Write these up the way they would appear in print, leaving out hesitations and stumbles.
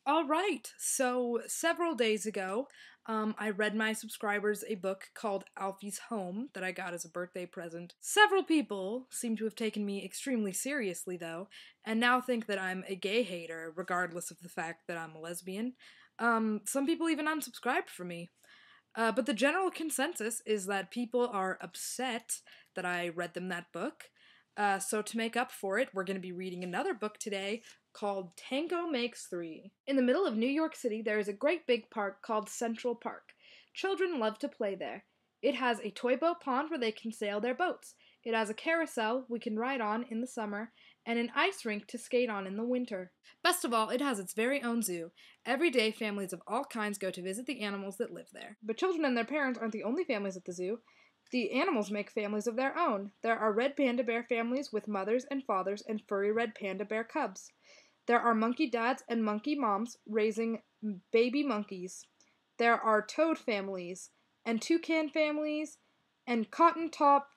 All right, so several days ago, I read my subscribers a book called Alfie's Home that I got as a birthday present. Several people seem to have taken me extremely seriously, though, and now think that I'm a gay hater, regardless of the fact that I'm a lesbian. Some people even unsubscribed from me. But the general consensus is that people are upset that I read them that book. So to make up for it, we're going to be reading another book today called Tango Makes Three. In the middle of New York City, there is a great big park called Central Park. Children love to play there. It has a toy boat pond where they can sail their boats. It has a carousel we can ride on in the summer, and an ice rink to skate on in the winter. Best of all, it has its very own zoo. Every day, families of all kinds go to visit the animals that live there. But children and their parents aren't the only families at the zoo. The animals make families of their own. There are red panda bear families with mothers and fathers and furry red panda bear cubs. There are monkey dads and monkey moms raising baby monkeys. There are toad families and toucan families and cotton-top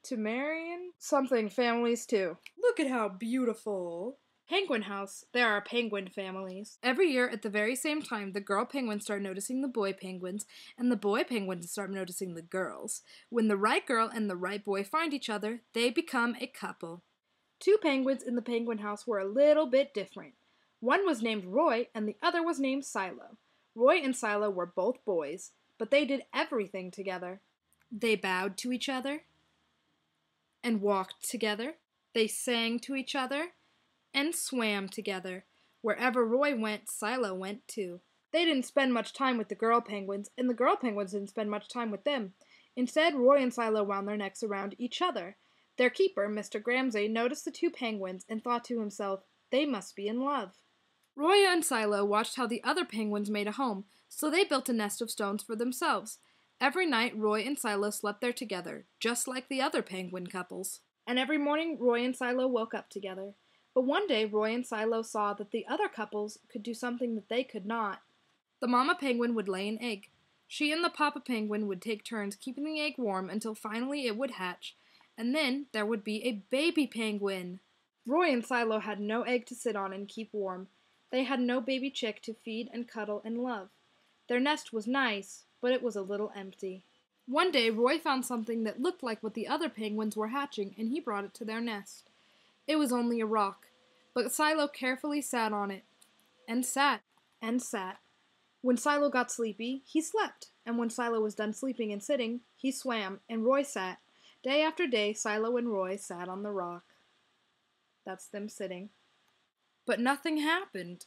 tamarian something families too. Look at how beautiful. Penguin House. There are penguin families. Every year at the very same time, the girl penguins start noticing the boy penguins, and the boy penguins start noticing the girls. When the right girl and the right boy find each other, they become a couple. Two penguins in the penguin house were a little bit different. One was named Roy, and the other was named Silo. Roy and Silo were both boys, but they did everything together. They bowed to each other and walked together. They sang to each other and swam together. Wherever Roy went, Silo went too. They didn't spend much time with the girl penguins, and the girl penguins didn't spend much time with them. Instead, Roy and Silo wound their necks around each other. Their keeper, Mr. Gramsay, noticed the two penguins and thought to himself, they must be in love. Roy and Silo watched how the other penguins made a home, so they built a nest of stones for themselves. Every night, Roy and Silo slept there together, just like the other penguin couples. And every morning, Roy and Silo woke up together. But one day, Roy and Silo saw that the other couples could do something that they could not. The mama penguin would lay an egg. She and the papa penguin would take turns keeping the egg warm until finally it would hatch, and then there would be a baby penguin. Roy and Silo had no egg to sit on and keep warm. They had no baby chick to feed and cuddle and love. Their nest was nice, but it was a little empty. One day, Roy found something that looked like what the other penguins were hatching, and he brought it to their nest. It was only a rock, but Silo carefully sat on it, and sat, and sat. When Silo got sleepy, he slept, and when Silo was done sleeping and sitting, he swam, and Roy sat. Day after day, Silo and Roy sat on the rock. That's them sitting. But nothing happened.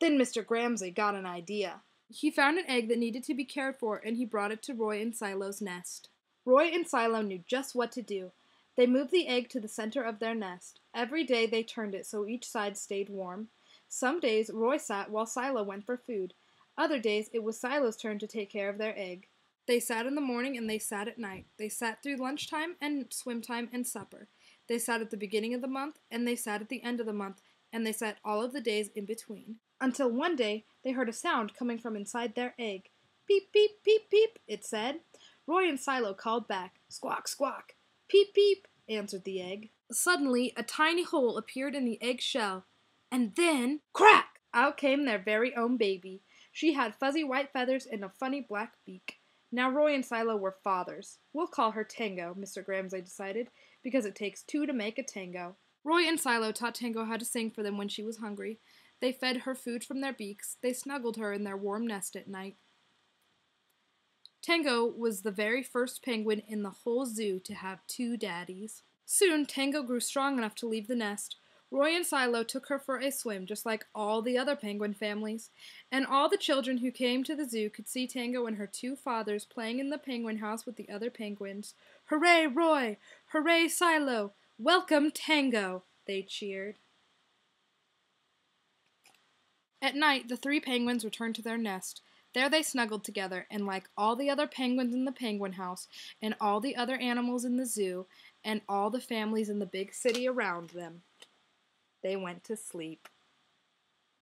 Then Mr. Gramsay got an idea. He found an egg that needed to be cared for, and he brought it to Roy and Silo's nest. Roy and Silo knew just what to do. They moved the egg to the center of their nest. Every day they turned it so each side stayed warm. Some days Roy sat while Silo went for food. Other days it was Silo's turn to take care of their egg. They sat in the morning and they sat at night. They sat through lunchtime and swim time and supper. They sat at the beginning of the month and they sat at the end of the month, and they sat all of the days in between. Until one day they heard a sound coming from inside their egg. Peep, peep, peep, peep, it said. Roy and Silo called back. Squawk, squawk. Peep, peep, answered the egg. Suddenly, a tiny hole appeared in the egg shell, and then, crack! Out came their very own baby. She had fuzzy white feathers and a funny black beak. Now Roy and Silo were fathers. We'll call her Tango, Mr. Gramsay decided, because it takes two to make a tango. Roy and Silo taught Tango how to sing for them when she was hungry. They fed her food from their beaks. They snuggled her in their warm nest at night. Tango was the very first penguin in the whole zoo to have two daddies. Soon, Tango grew strong enough to leave the nest. Roy and Silo took her for a swim, just like all the other penguin families. And all the children who came to the zoo could see Tango and her two fathers playing in the penguin house with the other penguins. Hooray, Roy! Hooray, Silo! Welcome, Tango! They cheered. At night, the three penguins returned to their nest. There they snuggled together, and like all the other penguins in the penguin house, and all the other animals in the zoo, and all the families in the big city around them, they went to sleep.